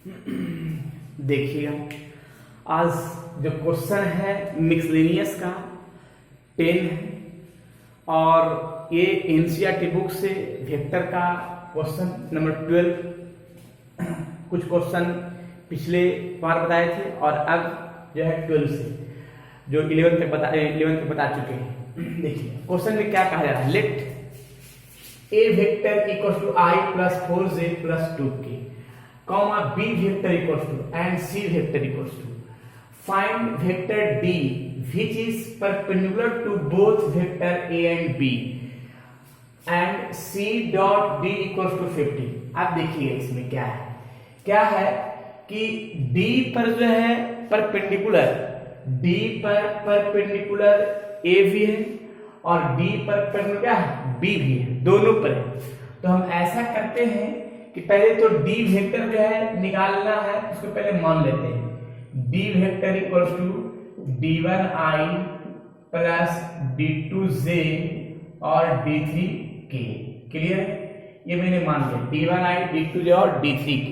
देखिएगा, आज जो क्वेश्चन है मिक्सलिनियस का 10 है और ये एनसीईआरटी बुक से वेक्टर का क्वेश्चन नंबर 12। कुछ क्वेश्चन पिछले बार बताए थे और अब जो है 12 से जो 11 तक बता चुके हैं। देखिए क्वेश्चन में क्या कहा जा रहा है, let A vector equal to i plus 4j plus 2k comma B vector equal to and C vector equal to find vector d which is perpendicular to both vector a and b and c dot d equals to 50। अब देखिए इसमें क्या है कि d पर जो है perpendicular d पर परपेंडिकुलर a भी है और d पर परपेंडिकुलर b भी है, दोनों पर है। तो हम ऐसा करते हैं कि पहले तो d वेक्टर जो है निकालना है, उसको पहले मान लेते हैं। d vector equal to d1i plus d2j और d3k। क्लियर है, ये मैंने मान लिया d1i d2j और d3k।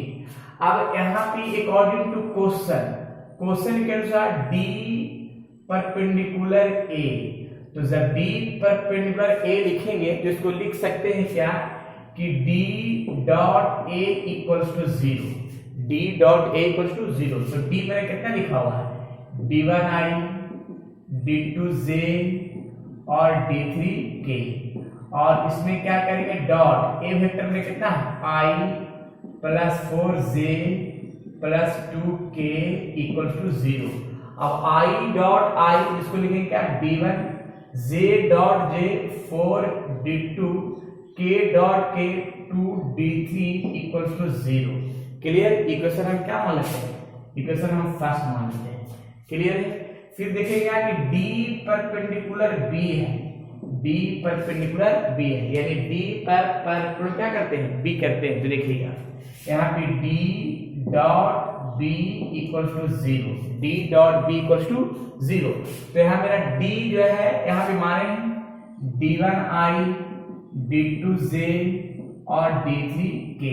अब यहाँ पे अकॉर्डिंग टू क्वेश्चन के अनुसार d परपेंडिकुलर a, तो जब d परपेंडिकुलर a लिखेंगे तो इसको लिख सकते हैं क्या कि d dot a equals to 0, d dot a equals to 0। तो d मैंने कितना लिखा हुआ है d1i d2j और d3k और इसमें क्या करेंगे डॉट a वेक्टर में कितना i plus 4j plus 2k equals to 0। अब i डॉट i इसको लिखेंगे क्या d1 j dot j 4 d2 k dot k 2 d3 equals to 0। Clear, equation हम क्या मान लेते हैं, इक्वेशन हम फर्स्ट मान लेते हैं। क्लियर है, फिर देखिएगा कि d परपेंडिकुलर b है, d परपेंडिकुलर b है, यानी d पर क्या करते हैं b करते हैं। तो देखिएगा यहाँ पे d dot b equal to 0, d dot b equal to 0। तो यहाँ मेरा d जो है यहाँ पे माने d1i d2j और d3k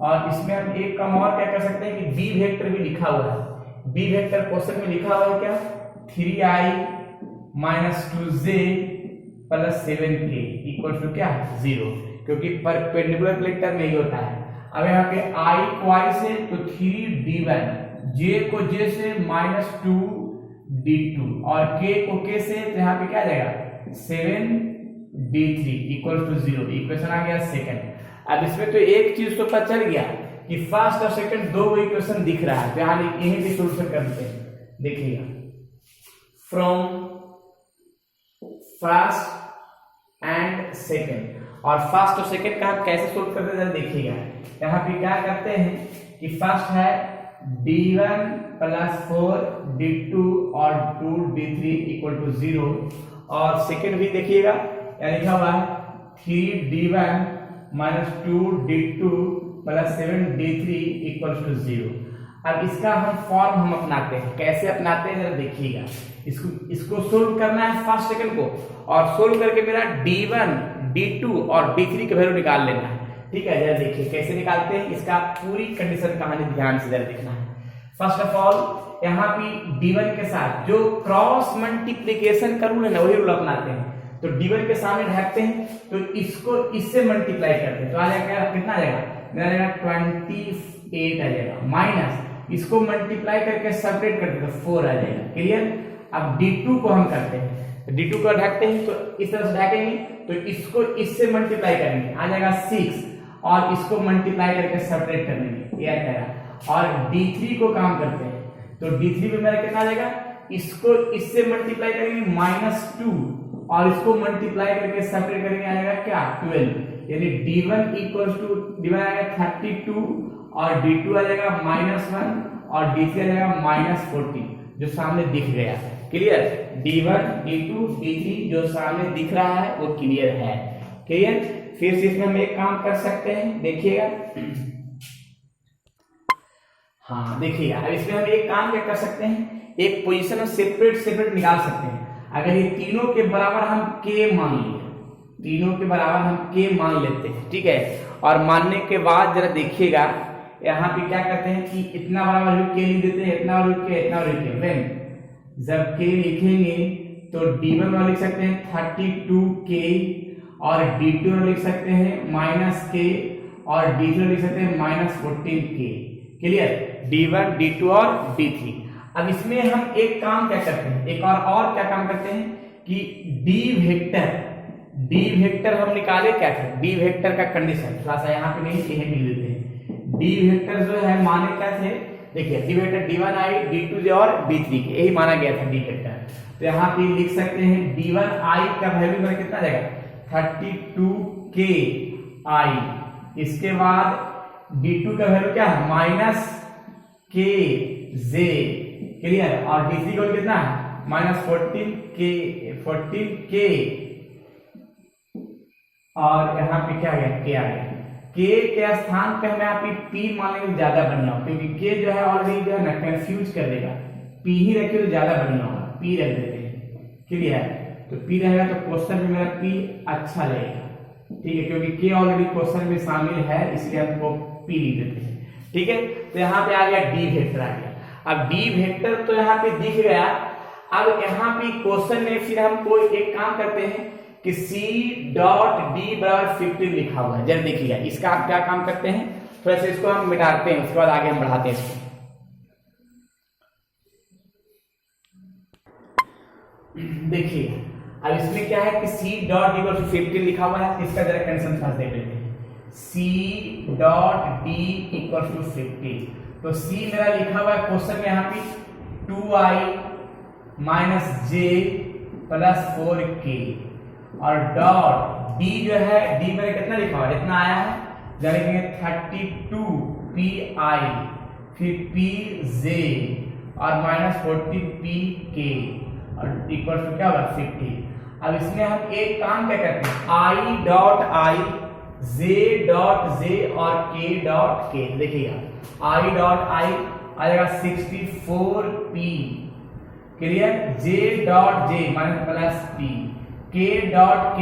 और इसमें हम एक काम और क्या कर सकते हैं कि b वेक्टर भी लिखा हुआ है। b वेक्टर क्वेश्चन में लिखा हुआ है क्या 3i minus 2j plus 7k equal to क्या 0, क्योंकि परपेंडिकुलर वेक्टर में ही होता है। अब यहाँ पे i को i से तो 3d1, j को j से माइनस 2d2 और k को k से, तो यहाँ पे क्या आ जाएगा 7d3 इक्वल टू 0। इक्वेशन आ गया सेकंड। अब इसमें तो एक चीज तो पता चल गया कि फर्स्ट और सेकंड दो इक्वेशन दिख रहा है, तो यहाँ यही भी सोल्यूशन करते हैं। देखिएगा फ्रॉम फर्स्ट एंड सेकंड, और फर्स्ट और सेकंड का हम कैसे सोल्व करते हैं देखिएगा। यहाँ पे क्या करते हैं कि फर्स्ट है d1 प्लस 4 d2 और 2d3 इक्वल टू 0 और सेकंड भी देखिएगा यहाँ लिखा हुआ है 3d1 minus 2d2 plus 7d3 equal to 0। अब इसका हम अपनाते हैं, कैसे अपनाते हैं जरा देखिएगा। इसको सोल्व करना है फर्स्ट सेकंड को, और सोल्व करके मेरा d1 d2 और d3 के वैल्यू निकाल लेना है। ठीक है, जरा देखिए कैसे निकालते हैं, इसका पूरी कंडीशन कहानी ध्यान से जरा देखना है। फर्स्ट ऑफ ऑल यहाँ पे d1 के साथ जो क्रॉस मल्टीप्लीकेशन का रूल है ना, वही रूल अपनाते हैं। तो d1 के सामने ढकते हैं तो इसको इससे मल्टीप्लाई करते हैं, तो आ जाएगा कितना आ जाएगा मेरा जाएगा 28 आ जाएगा, माइनस इसको मल्टीप्लाई करके सेपरेट करते हैं तो 4 आ जाएगा। क्लियर, अब d2 को हम करते हैं, तो d2 को ढकते हैं तो इस तरह से ढकेंगे तो इसको इससे मल्टीप्लाई करेंगे आ जाएगा 6 और इसको मल्टीप्लाई करके सेपरेट कर लेंगे, ये आ जाएगा। और d3 को काम करते हैं तो d3 में मेरा कितना आ जाएगा, इसको इससे मल्टीप्लाई करेंगे -2 और इसको मल्टीप्लाई करके सेपरेट करेंगे आ जाएगा क्या 12, यानी d1 इक्वल्स टू d1 आएगा 32 और d2 आ जाएगा -1 और d3 आ जाएगा -40 जो सामने दिख गया। क्लियर, d1 d2 d3 जो सामने दिख रहा है वो क्लियर है। क्लियर, फिर से इसमें हम एक काम कर सकते हैं, देखिएगा। हाँ देखिएगा, अब इसमें हम एक काम क्या कर सकते हैं, एक पोजीशन सेपरेट निकाल सकते हैं। अगर ये तीनों के बराबर हम k मान लिए, तीनों के बराबर हम k मान लेते हैं, ठीक है। और मानने के बाद जरा देखिएगा यहाँ पे क्या करते हैं कि इतना बड़ा वैल्यू के लिख देते हैं, इतना वैल्यू के, इतना वैल्यू के। व्हेन जब के लिखेंगे तो d1 वाला लिख सकते हैं 32k और d2 वाला लिख सकते हैं -k और d3 लिख सकते हैं -14k। क्लियर? d1, d2 और d3। अब इसमें हम एक काम क्या करते हैं, एक और क्या काम करते हैं कि d वेक्टर हम निकाले क्या थे, d वेक्टर का कंडीशन थोड़ा सा यहाँ पे नहीं लिख देते हैं। d वेक्टर जो है माने क्या थे, देखिए d vector d1 i d2 j और d3 के, यही माना गया था d वेक्टर। तो यहाँ पे लिख सकते हैं d1 i का वैल्यू में कितना जाएगा 32k i, इसके बाद d2 का वैल्यू क्या है -k j। क्लियर? और d3 का कितना है -14k और यहाँ पे क्या आ गया k आ गया। k के स्थान पे हमें यहाँ पे p मान लेंगे ज्यादा बढ़िया, क्योंकि k जो है ऑलरेडी जो है ना कंफ्यूज कर देगा, p ही रखे तो ज्यादा बढ़िया होगा, p रख देते हैं। क्लियर? तो p रहेगा तो क्वेश्चन में मेरा p अच्छा लगेगा, ठीक है, क्योंकि k ऑलरेडी क्वेश्चन में शामिल है इसलिए हमको p लिख देते हैं। ठीक है, तो यहाँ पे आ गया d वेक्टर आ गया। अब d वेक्टर तो यहाँ पे दिख गया। अब यहाँ पे क्वेश्चन में फिर हम कोई एक काम करते हैं कि c डॉट d बराबर 50 लिखा हुआ है, जरा देखिएगा इसका आप क्या काम करते हैं, थोड़ा सा इसको हम मिटाते हैं, उसके बाद आगे हम बढ़ाते हैं इसको। देखिए अब इसमें क्या है कि c डॉट d बराबर 50 लिखा हुआ है, इसका जरा कंडीशन थोड़ा देख लेते हैं। c dot d equal to 50, तो c मेरा लिखा हुआ है क्वेश्चन में यहाँ पे 2i - j + 4k और डॉट d जो है d मेरे कितना लिखा हुआ है, इतना आया है, यानी कि 32pi फिर pj और -14pk और इक्वल टू क्या होगा 50। अब इसमें हम एक काम क्या करते हैं, i dot i j dot j और k डॉट k। देखिएगा i डॉट i आ जाएगा 64p। Clear? j dot j -p, k dot k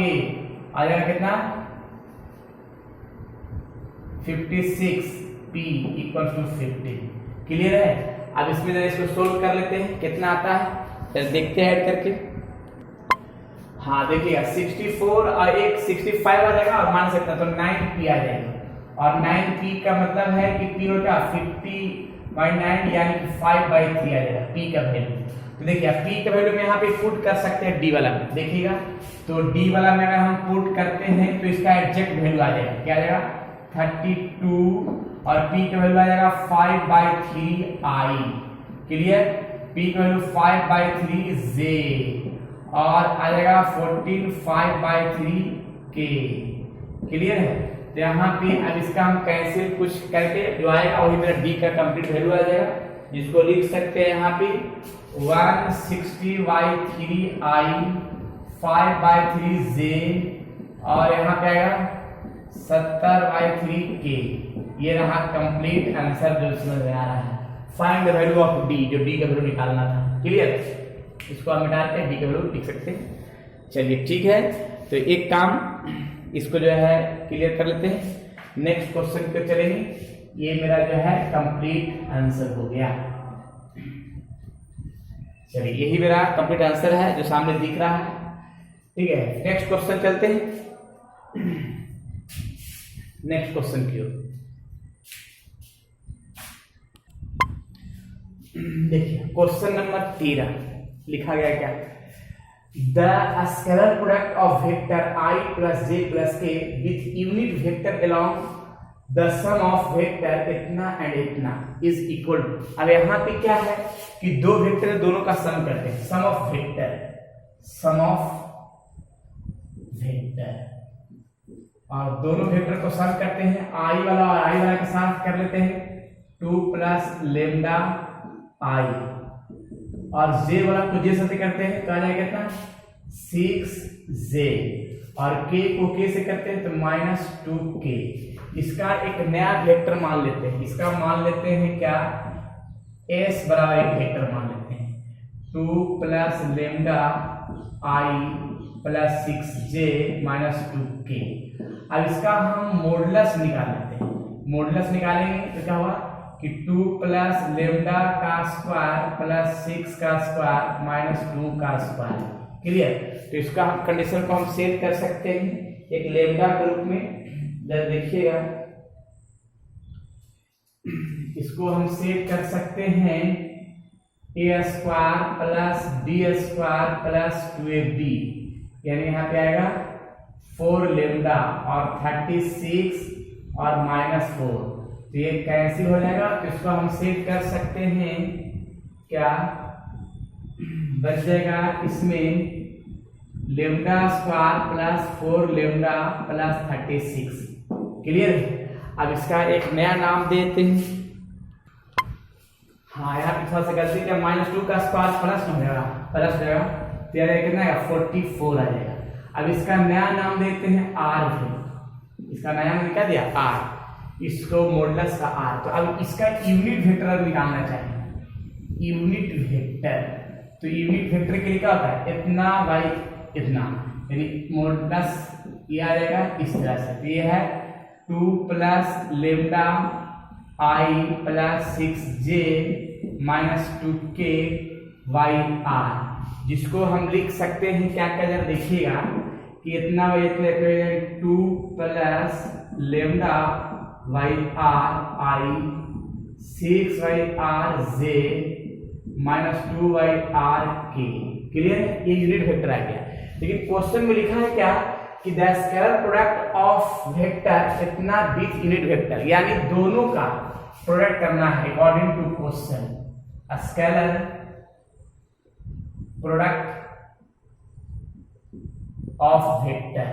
आ जाएगा कितना 56p इक्वल टू 50। क्लियर है? अब इसमें जरा इसको सोल्व कर लेते हैं, कितना आता है देखते हैं ऐड करके। हाँ देखिएगा 64 और एक 65 आ जाएगा और मान सकता तो 9p आ जाएगा, और 9p का मतलब है कि p होगा 50/9 यानी कि 5/3 आ जाएगा p का वैल्यू। तो देखिए p का वैल्यू में यहाँ पे पुट कर सकते हैं d वाला में, देखिएगा तो d वाला में अगर हम पुट करते हैं तो इसका एग्जैक्ट वैल्यू आ जाएगा, क्या आ जाएगा 32 और p का वैल्यू आ जाएगा 5/3i। क्लियर? p का वैल्यू 5/3j और आ जाएगा 14 5/3k। क्लियर है? तो यहाँ पे अब इसका हम कैंसिल कुछ करके जो आएगा वही मेरा d का कंप्लीट वैल्यू आ जाएगा, जिसको लिख सकते हैं यहाँ पे 160/3i 5/3j और यहाँ पे आएगा 70/3k। ये रहा कंप्लीट आंसर जो इसमें आ रहा है। Find the value of d, जो d का वैल्यू निकालना था। क्लियर? इसको हम मिटाते हैं, d का वैल्यू लिख सकते हैं। चलिए ठीक है, तो एक काम इसको जो है क्लियर कर लेते हैं, नेक्स्ट क्वेश्चन पे चलेंगे। ये मेरा जो है कंप्लीट आंसर हो गया। चलिए यही मेरा कंप्लीट आंसर है जो सामने दिख रहा है। ठीक है, नेक्स्ट क्वेश्चन चलते हैं, नेक्स्ट क्वेश्चन की ओर। देखिए क्वेश्चन नंबर 13 लिखा गया क्या, the scalar product of vector i plus j plus k with unit vector along the sum of vector इतना एंड इतना is equal to। अब यहाँ पे क्या है कि दो वेक्टर दोनों का सम करते हैं, सम ऑफ वेक्टर और दोनों वेक्टर को सम करते हैं, i वाला और i वाला के साथ कर लेते हैं 2 + लैम्डा i और j वाला को j से करते हैं तो आ जाएगा कितना 6j और k को k से करते हैं तो -2k। इसका एक नया वेक्टर मान लेते हैं, इसका मान लेते हैं क्या s बराबर एक वेक्टर मान लेते हैं 2 + लैम्डा i + 6j - 2k। अब इसका हम मॉडुलस निकाल लेते हैं, मॉडुलस निकालेंगे तो क्या होगा कि 2 प्लस लेमडा का स्क्वायर प्लस 6 का स्क्वायर माइनस 2 का स्क्वायर। क्लियर? तो इसका हम कंडीशन को हम सेट कर सकते हैं एक लेमडा के रूप में। जब देखिएगा इसको हम सेट कर सकते हैं A square plus B square plus 2ab, यानी यहाँ पे आएगा 4 लेमडा और 36 और -4, तो ये कैंसिल हो जाएगा। तो इसको हम सेट कर सकते हैं, क्या बच जाएगा इसमें lambda square plus 4 lambda plus 36। Clear? अब इसका एक नया नाम देते हैं। हाँ, यहाँ पे थोड़ा सा गलती क्या, -2 का स्क्वायर प्लस हो जाएगा, प्लस हो जाएगा तो यार कितना आएगा 44 आ जाएगा। अब इसका नया नाम देते हैं r। इसका नया नाम क्या दिया? r। इसको मॉडुलस का r। तो अब इसका यूनिट वेक्टर निकालना चाहिए। यूनिट वेक्टर, तो यूनिट वेक्टर के लिए क्या होता है? इतना बाई इतना, यानी मॉडुलस ये आ जाएगा इस तरह से। तो ये है 2 plus lambda i plus 6j minus 2k by r, जिसको हम लिख सकते हैं क्या क्या, देखिएगा कि इतना बाई इतने 2 plus lambda by r i 6 by r j minus 2 by r के। क्लियर? ये यूनिट वेक्टर आ गया। लेकिन क्वेश्चन में लिखा है क्या कि the scalar product of vector इतना विथ यूनिट वेक्टर, यानी दोनों का प्रोडक्ट करना है according to question. Scalar product of vector.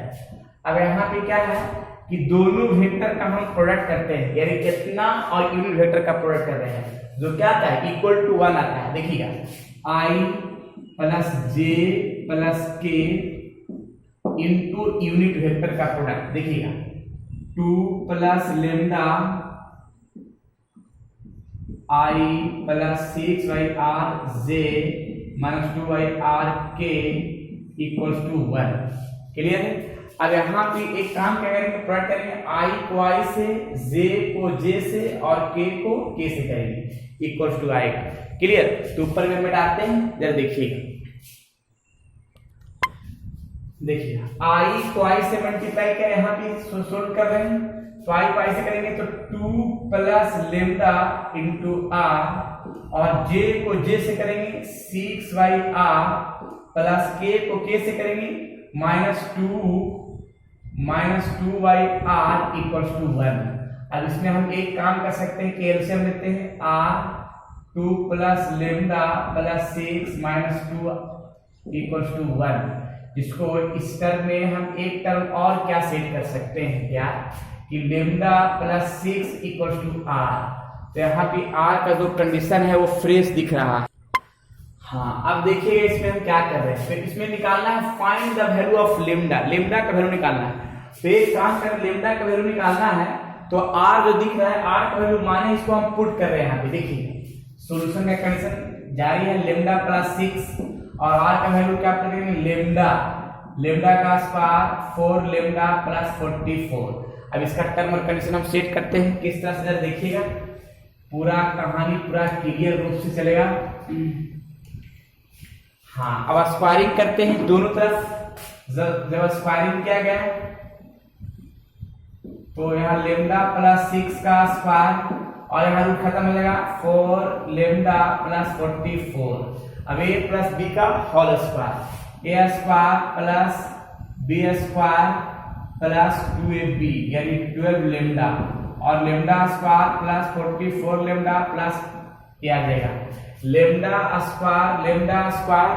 अब यहाँ पे क्या है कि दोनों वेक्टर का हम प्रोडक्ट करते हैं, यानी इतना और यूनिट वेक्टर का प्रोडक्ट कर रहे हैं, जो क्या आता है इक्वल टू 1 आता है। देखिएगा i plus j plus k into unit vector का प्रोडक्ट। देखिएगा 2 plus lambda i plus 6 by r j minus 2 by r k equals to 1। Clear है? अब यहाँ पे एक काम क्या करेंगे, प्रोडक्ट करेंगे आई को आई से, जे को जे से और के को के से करेंगे, इक्वल्स टू आएगा। क्लियर? तो ऊपर में मिटाते हैं, जरा देखिएगा। देखिए आई को आई से मल्टीप्लाई किया, यहाँ पे सोल्व कर रहे हैं, तो आई को आई से करेंगे तो 2 प्लस लेमडा इंटू आर, और जे को जे से करेंगे 6 वाई आर प्लस के को के से करेंगे minus two by r equals to 1। अब इसमें हम एक काम कर सकते हैं कि एलसीएम लेते हैं, r 2 plus lambda plus 6 minus 2 equals to 1। इसको इस टर्म में हम एक टर्म और क्या सेट कर सकते हैं, क्या कि lambda plus 6 equals to r. तो यहाँ पे आर का जो कंडीशन है वो फ्रेश दिख रहा है। हाँ, अब देखिए इसमें हम क्या कर रहे हैं, तो इसमें निकालना है find the value of lambda. Lambda का वैल्यू निकालना है, तो एक काम कर, लेमडा का वैल्यू निकालना है तो आर जो दिख रहा है, आर का वैल्यू माने इसको हम पुट कर रहे हैं यहाँ पे। देखिए सॉल्यूशन का कंडीशन जारी है, लेमडा प्लस 6 और आर का वैल्यू क्या करेंगे, लेमडा का स्क्वायर 4 लेमडा प्लस 44। अब इसका टर्म और कंडीशन हम सेट करते हैं किस तरह से, जरा देखिएगा, पूरा कहानी पूरा क्लियर रूप से चलेगा। हाँ, अब स्क्वायरिंग करते हैं दोनों तरफ। जब स्क्वायरिंग किया गया तो यहाँ लेमडा प्लस 6 का स्क्वायर और यहाँ रूट खत्म हो जाएगा, 4 लेमडा प्लस 44। अब a प्लस बी का whole square, A square plus B square plus 2ab यानी 12 लेमडा, और lambda square plus 44 lambda plus ये आ जाएगा लेमडा स्क्वायर।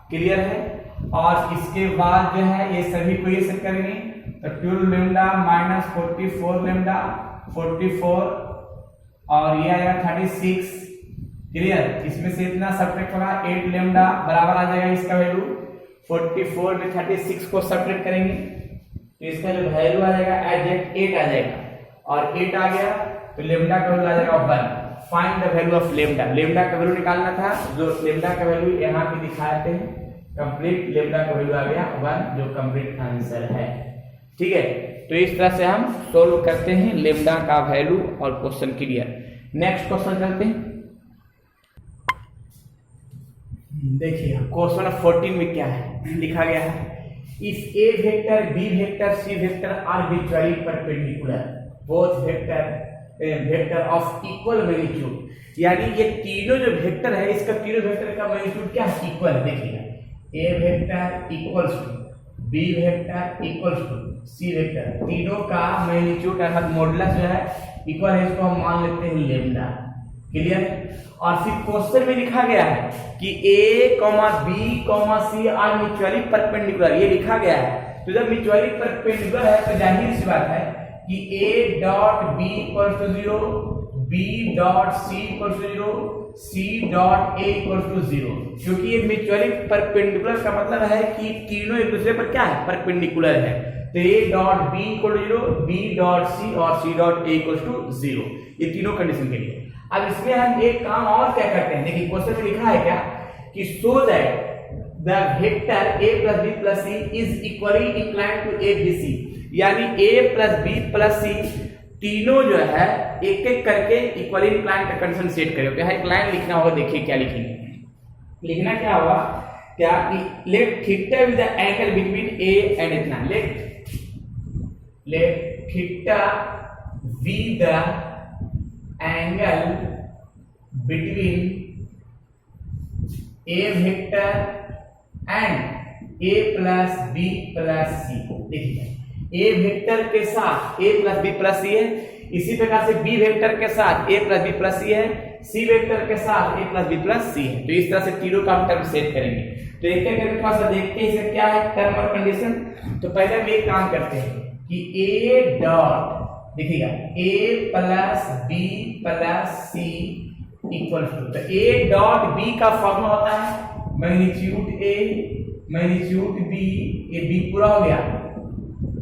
क्लियर है? और इसके बाद जो है ये सभी को ये सब करेंगे तो 12 लेमडा माइनस 44 लेमडा 44 और ये आएगा 36। क्लियर? इसमें से इतना सब्ट्रैक्ट होगा, 8 लेमडा बराबर आ जाएगा इसका वैल्यू, 44 में 36 को सब्ट्रैक्ट करेंगे तो इसका जो वैल्यू आ जाएगा एग्जैक्ट 8 आ जाएगा, और 8 आ गया तो लेमडा का वैल्यू आ जाएगा 1। Find the value of lambda. Lambda का वैल्यू निकालना था, जो लेमडा का वैल्यू यहाँ पे दिखाते हैं, कंप्लीट लेमडा का वैल्यू आ गया 1, जो कंप्लीट आंसर है। ठीक है? तो इस तरह से हम सोल्व करते हैं लेम्डा का वैल्यू और क्वेश्चन क्लियर। नेक्स्ट क्वेश्चन चलते हैं। देखिए क्वेश्चन 14 में क्या है लिखा गया है, इस A vector B vector C vector are mutually perpendicular both vector of equal magnitude, यानी ये तीनों जो वेक्टर है इसका तीनों वेक्टर का मैग्नीट्यूड क्या है, इक्वल है। देखिएगा A vector equals to B vector equals to C vector, तीनों का मैग्नीट्यूड अर्थात मॉडुलस जो है इक्वल है, इसको हम मान लेते हैं लेम्डा। क्लियर। और फिर क्वेश्चन में लिखा गया है कि A comma B comma C are mutually perpendicular, ये लिखा गया है। तो जब म्यूचुअली परपेंडिकुलर है तो जाहिर सी बात है कि A dot B equal to 0, B dot C equal to 0, C dot A equal to 0, क्योंकि ये म्यूचुअली परपेंडिकुलर का मतलब है कि तीनों एक दूसरे पर क्या है, परपेंडिकुलर है। तो A dot B equal to 0, B dot C और C dot A equal to 0, ये तीनों कंडीशन के लिए। अब इसमें हम एक काम और क्या करते हैं, देखिए क्वेश्चन में लिखा है क्या कि so that the vector a plus b plus c is equally inclined to a b c, यानी a plus b plus c तीनों जो है एक एक करके इक्वली इंक्लाइन का कंडीशन सेट करें। क्या है, एक लाइन लिखना होगा। देखिए क्या लिखेंगे, लिखना क्या होगा, क्या कि let theta with the angle between a and इतना, let theta with the angle between a vector and a plus b plus c। देखिए a वेक्टर के साथ a plus b plus c है, इसी प्रकार से b वेक्टर के साथ a plus b plus c है, c वेक्टर के साथ a plus b plus c है। तो इस तरह से तीनों का हम टर्म सेट करेंगे। तो एक एक करके थोड़ा सा देखते हैं इसका क्या है टर्म और कंडीशन। तो पहले हम एक काम करते हैं कि a डॉट, देखिएगा a plus b plus c equal to, तो a डॉट b का फॉर्मूला होता है मैग्नीट्यूड a मैग्नीट्यूड b, ये b पूरा हो गया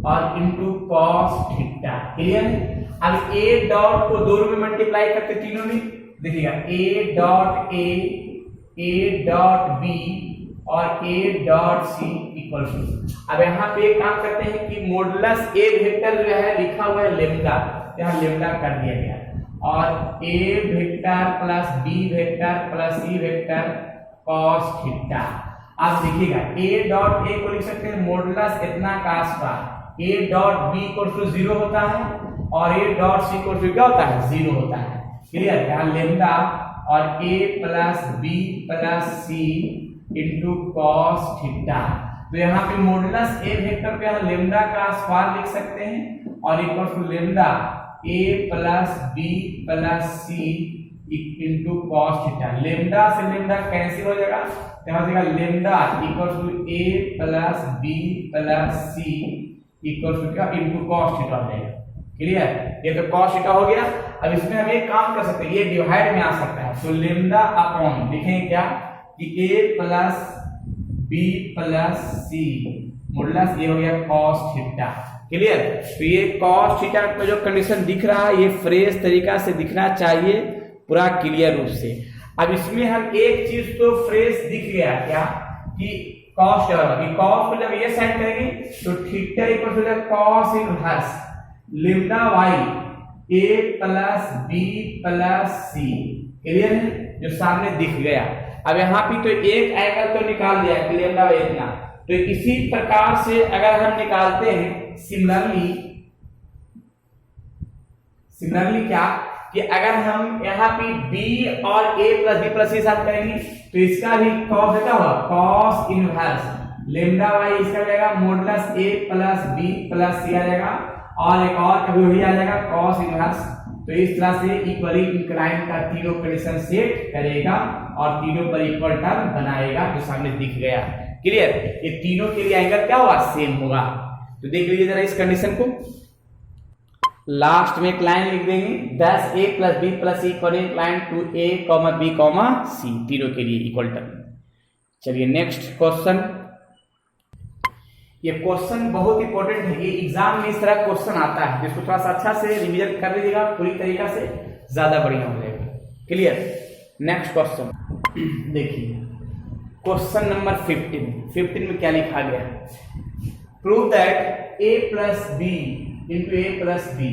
और इनटू cos थीटा। क्लियर। अब a डॉट को दोनों में मल्टीप्लाई करते तीनों में, देखिएगा a dot a dot b और a dot c equal to. अब यहाँ पे एक काम करते हैं कि मॉडुलस a वेक्टर जो है लिखा हुआ है लेम्डा, यहाँ लेम्डा कर दिया गया, और a vector plus b vector plus c vector cos theta. अब देखिएगा a डॉट a को लिख सकते हैं मॉडुलस इतना का square, a dot b equal to 0 होता है और a dot c equal to क्या होता है, 0 होता है। क्लियर। यहाँ लेम्डा और a plus b plus c into cos theta. तो यहाँ पे मॉडुलस a वेक्टर पे हम लेम्डा का स्क्वायर लिख सकते हैं और equal to lambda a plus b plus c into cos theta. Lambda से लेम्डा कैंसिल हो जाएगा, यहाँ देगा lambda equal to a plus b plus c equal to क्या इंटू cos थीटा हो जाएगा। क्लियर। ये तो cos थीटा हो गया। अब इसमें हम एक काम कर सकते हैं, ये डिवाइड में आ सकता है, तो लेम्डा अपॉन लिखेंगे क्या कि a plus b plus c modulus ये हो गया cos थीटा। क्लियर। तो ये cos थीटा का जो कंडीशन दिख रहा है ये फ्रेश तरीका से दिखना चाहिए पूरा क्लियर रूप से। अब इसमें हम एक चीज तो फ्रेश दिख गया क्या कि cos cos को जब ये साइड करेंगे तो theta equal to cos inverse lambda y a plus b plus c। Clear है, जो सामने दिख गया। अब यहाँ पे तो एक एंगल तो निकाल दिया है लेम्डा y इतना, तो इसी प्रकार से अगर हम निकालते हैं सिमिलरली क्या कि अगर हम यहाँ पे b और a plus b plus c साथ करेंगे तो इसका भी cos क्या होगा, cos इनवर्स लेम्डा y इसका हो जाएगा modulus a plus b plus c आ जाएगा, और एक और कभी वही आ जाएगा cos इनवर्स। तो इस तरह से इक्वली इंक्लाइन का तीनों कंडीशन सेट करेगा और तीनों पर इक्वल टर्म बनाएगा जो सामने दिख गया। क्लियर। ये तीनों के लिए एंगल क्या होगा, सेम होगा। तो देख लीजिए जरा इस कंडीशन को, लास्ट में एक लाइन लिख देंगे, thus a plus b plus c equal incline to a b c, तीनों के लिए इक्वल टर्म। चलिए नेक्स्ट क्वेश्चन। ये क्वेश्चन बहुत इंपॉर्टेंट है, ये एग्जाम में इस तरह क्वेश्चन आता है, जिसको थोड़ा सा अच्छा से रिवीजन कर लीजिएगा पूरी तरीका से, ज्यादा बढ़िया हो जाएगा। क्लियर। नेक्स्ट क्वेश्चन देखिए, क्वेश्चन नंबर 15 में क्या लिखा गया, prove that a plus b into A plus B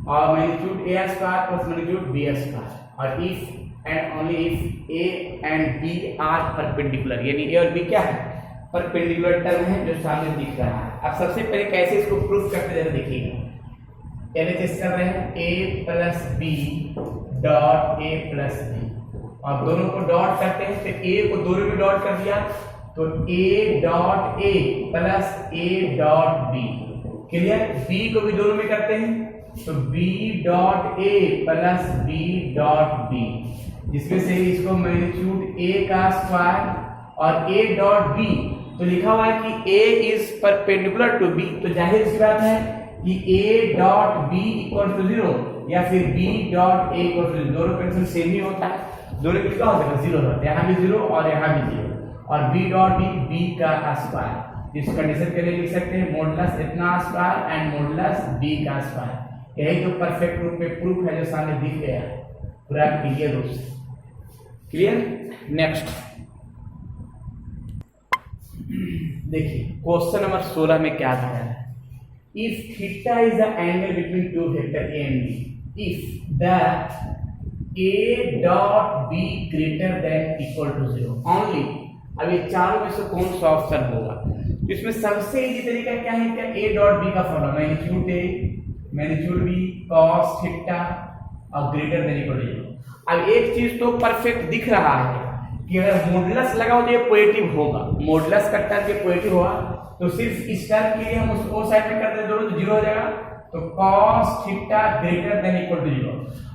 और magnitude A square plus magnitude B square और if and only if A and B are perpendicular, यानी ए और B क्या है, परपेंडिकुलर टर्म है जो सामने दिख रहा है। अब सबसे पहले कैसे इसको प्रूफ करते हैं देखिएगा। एलएचएस कर रहे हैं A plus B dot A plus B और दोनों को डॉट करते हैं, तो ए को दोनों में डॉट कर दिया तो A dot A plus A dot B, clear. B को भी दोनों में करते हैं तो B dot A plus B dot B, जिसमें से इसको मैग्नीट्यूड ए का स्क्वायर और ए डॉट बी, तो लिखा हुआ है कि A is perpendicular to B, तो जाहिर सी बात है कि A dot B equal to 0 या फिर B dot A equal to 0, दोनों कंडीशन सेम ही होता है, दोनों के क्या होता है 0 होता है, यहाँ भी 0 और यहाँ भी 0 और बी डॉट बी का स्क्वायर। इस कंडीशन के लिए लिख सकते हैं मॉडुलस इतना स्क्वायर एंड मॉडुलस बी का स्क्वायर। यही जो परफेक्ट रूप में प्रूफ है जो सामने दिख गया पूरा क्लियर रूप से, क्लियर। नेक्स्ट देखिए क्वेश्चन नंबर 16 में क्या दिया है। If theta is the angle between two vector A and B, if the A dot B greater than equal to 0 only. अब ये चारों में से कौन सा ऑप्शन होगा, तो इसमें सबसे इजी तरीका क्या है, क्या ए डॉट बी का formula magnitude A magnitude B cos theta और ग्रेटर देन इक्वल टू 0। अब एक चीज तो परफेक्ट दिख रहा है कि अगर मॉडुलस लगाओ तो ये पॉजिटिव होगा, मॉडुलस का टर्म ये पॉजिटिव होगा, तो सिर्फ इस टर्म के लिए हम उसको साइड में कर दें दोनों तो 0 हो जाएगा, तो cos theta greater than equal to 0।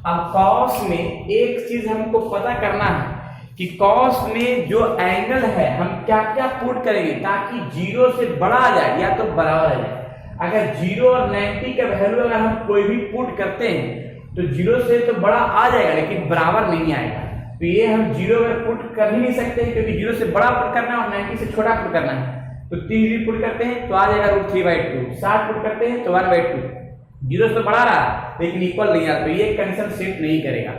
अब cos में एक चीज हमको पता करना है कि cos में जो एंगल है हम क्या क्या पुट करेंगे ताकि 0 से बड़ा आ जाए या तो बराबर आ जाए। अगर 0 और 90 का वैल्यू अगर हम कोई भी पुट करते हैं तो 0 से तो बड़ा आ जाएगा लेकिन बराबर नहीं आएगा, तो ये हम 0 अगर पुट कर ही नहीं सकते हैं क्योंकि 0 से बड़ा पुट करना है और 90 से छोटा पुट करना है, तो 3 पुट करते हैं तो आ जाएगा √3/2, 60 पुट करते हैं तो 1/2। 0 से बढ़ा रहा लेकिन इक्वल नहीं आ रहा, तो ये कंडीशन सेट नहीं करेगा।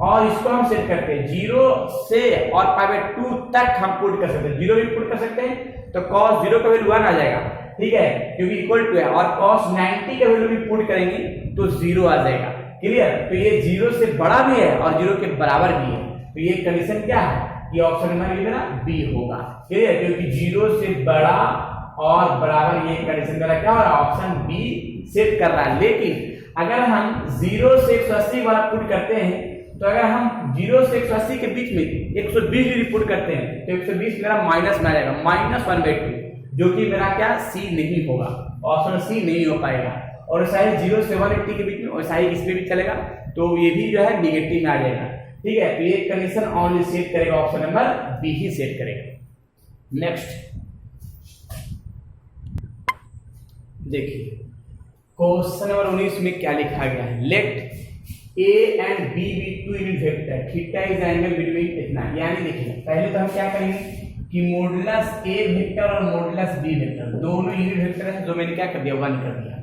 और इसको हम सेट करते हैं 0 से और π/2 तक हम पुट कर सकते हैं, 0 भी पुट कर सकते हैं तो cos 0 का वैल्यू 1 आ जाएगा, ठीक है, क्योंकि इक्वल टू है, और cos 90 का वैल्यू भी पुट करेंगे तो 0 आ जाएगा, क्लियर। तो ये 0 से बड़ा भी है और 0 के बराबर भी है, तो ये कंडीशन क्या है, ये ऑप्शन नंबर मेरा बी होगा, क्लियर, क्योंकि 0 से बड़ा और बराबर ये कंडीशन मेरा क्या हो रहा है, ऑप्शन बी सेट कर रहा है। लेकिन अगर हम 0 से 180 वाला पुट करते हैं तो अगर हम 0 से 180 के बीच में 120 डिग्री पुट करते हैं तो 120 मेरा माइनस में आ जाएगा -1/2, जो कि मेरा क्या सी नहीं होगा, ऑप्शन सी नहीं हो पाएगा। और ऐसा ही 0 से 180 के बीच में वैसा ही इसमें भी चलेगा, तो ये भी जो है निगेटिव में आ जाएगा, ठीक है। तो ये कंडीशन ओनली सेट करेगा ऑप्शन नंबर बी ही सेट करेगा। नेक्स्ट देखिए क्वेश्चन नंबर 19 में क्या लिखा गया है, let A and B be two unit vector, theta is angle between इतना, यानी देखिए पहले तो हम क्या करेंगे कि मॉडुलस ए वेक्टर और मॉडुलस बी वेक्टर दोनों यूनिट वेक्टर है, जो मैंने क्या कर दिया 1 कर दिया,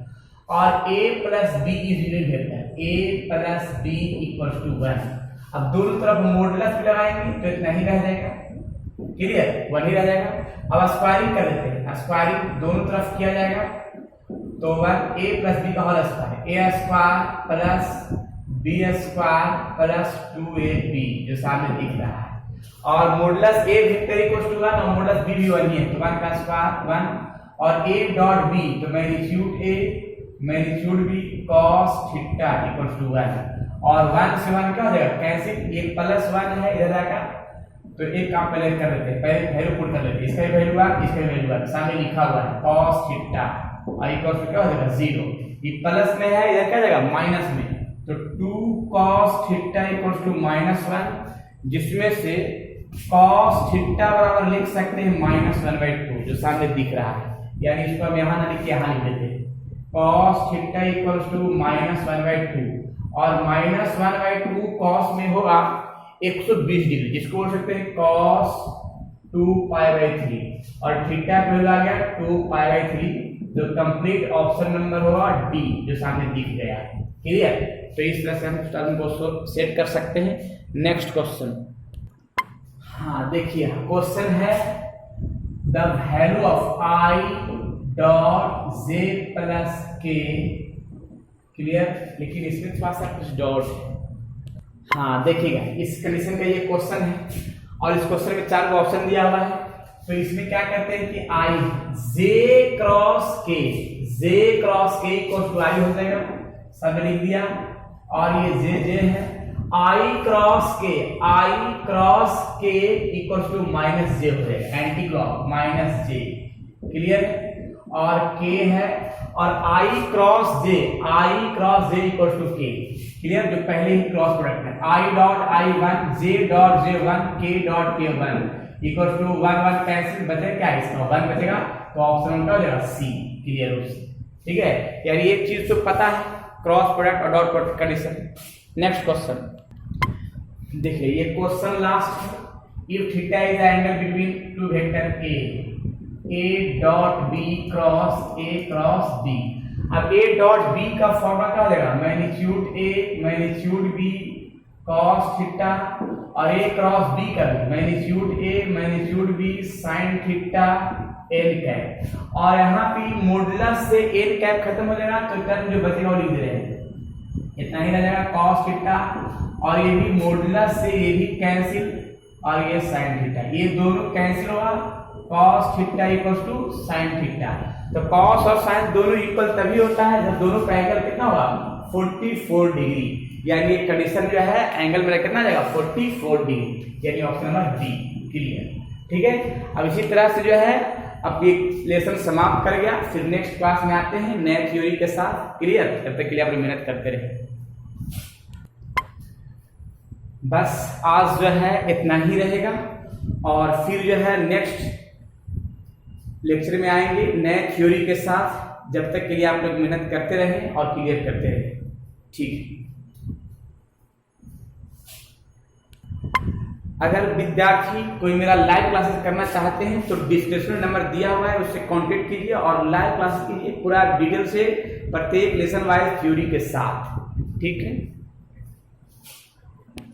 और a plus B is unit vector, a plus B equals to 1। अब दोनों तरफ मॉडुलस भी लगाएंगे तो इतना ही रह जाएगा, क्लियर, 1 ही रह जाएगा। अब स्क्वायरिंग कर देते हैं, स्क्वायरिंग दोनों तरफ किया जाएगा तो 1 a प्लस बी का whole square, a square plus B square plus 2ab जो सामने दिख रहा है, और modulus a vector equals to 1 और मॉडुलस b भी 1 ही है, तो 1 का स्क्वायर 1, और a डॉट b तो magnitude a magnitude b cos theta equals to 1, और 1 से 1 क्या हो जाएगा कैंसिल, ये +1 है इधर आएगा, तो एक काम पहले कर लेते हैं, पहले वैल्यू पुट कर लेते हैं, इसका वैल्यू 1 इसका वैल्यू 1 सामने लिखा हुआ है cos थीटा और इक्वल्स टू क्या हो जाएगा 0, ये प्लस में है इधर क्या जाएगा माइनस में, तो 2 cos थीटा इक्वल्स टू -1, जिसमें से cos थीटा बराबर लिख सकते हैं -1/2 जो सामने दिख रहा है, यानी इसको हम यहाँ ना लिख के यहाँ लिख देते हैं cos थीटा इक्वल्स टू -1/2, और -1/2 cos में होगा 120 डिग्री, जिसको बोल सकते हैं cos 2π/3, और थीटा का वैल्यू आ गया 2π/3, जो कंप्लीट ऑप्शन नंबर होगा डी जो सामने दिख गया, क्लियर। तो इस तरह से हम टर्म को सेट कर सकते हैं। नेक्स्ट क्वेश्चन, हाँ देखिए क्वेश्चन है the value of i dot j plus k clear, लेकिन इसमें थोड़ा सा कुछ डाउट है। हाँ देखिएगा, इस कंडीशन का ये क्वेश्चन है और इस क्वेश्चन में 4 ऑप्शन दिया हुआ है। तो इसमें क्या करते हैं कि आई जे क्रॉस के इक्वल टू आई हो जाएगा, सब लिख दिया। और ये जे है, आई क्रॉस के इक्वल टू माइनस जे हो जाएगा, एंटी क्लॉक माइनस जे, क्लियर। और के है, और आई क्रॉस जे इक्वल टू के, क्लियर, जो पहले ही क्रॉस प्रोडक्ट है। I dot I one, J dot J one, के डॉट के वन इक्वल टू 1 1 कैंसिल, बचेगा क्या, इसका 1 बचेगा, तो ऑप्शन क्या हो जाएगा, सी, क्लियर रूप से। ठीक है, यार ये चीज तो पता है, क्रॉस प्रोडक्ट और dot product condition. Next question देखिए, ये क्वेश्चन लास्ट है। If theta is the angle between two vector A dot B cross B. अब ए डॉट बी का फॉर्मूला क्या हो जाएगा, magnitude A magnitude B cos theta, और ए क्रॉस बी का भी magnitude A magnitude B sin theta n cap. और यहाँ पे मॉडुलस से एन कैप खत्म हो जाएगा, तो टर्म जो बचेगा वो लिख दे रहे हैं, इतना ही रह जाएगा cos थीटा, और ये भी मॉडुलस से ये भी कैंसिल, और ये sin थीटा, ये दोनों कैंसिल होगा, cos theta equal to sin theta. तो cos और sin दोनों इक्वल तभी होता है जब दोनों का एंगल कितना होगा, 44 डिग्री, यानी ये कंडीशन जो है एंगल में कितना जाएगा, 44 डिग्री, यानी ऑप्शन नंबर डी, क्लियर। ठीक है, अब इसी तरह से जो है अब ये लेसन समाप्त कर गया। फिर नेक्स्ट क्लास में आते हैं नए थ्योरी के साथ, क्लियर। तब तक के लिए आप मेहनत करते रहे। बस आज जो है इतना ही रहेगा, और फिर जो है नेक्स्ट लेक्चर में आएंगे नए थ्योरी के साथ। जब तक के लिए आप लोग मेहनत करते रहें और क्लियर करते रहें, ठीक। अगर विद्यार्थी कोई मेरा लाइव क्लासेस करना चाहते हैं तो डिस्क्रिप्शन नंबर दिया हुआ है, उससे कांटेक्ट कीजिए और लाइव क्लासेस कीजिए पूरा डिटेल से, प्रत्येक लेसन वाइज थ्योरी के साथ, ठीक है।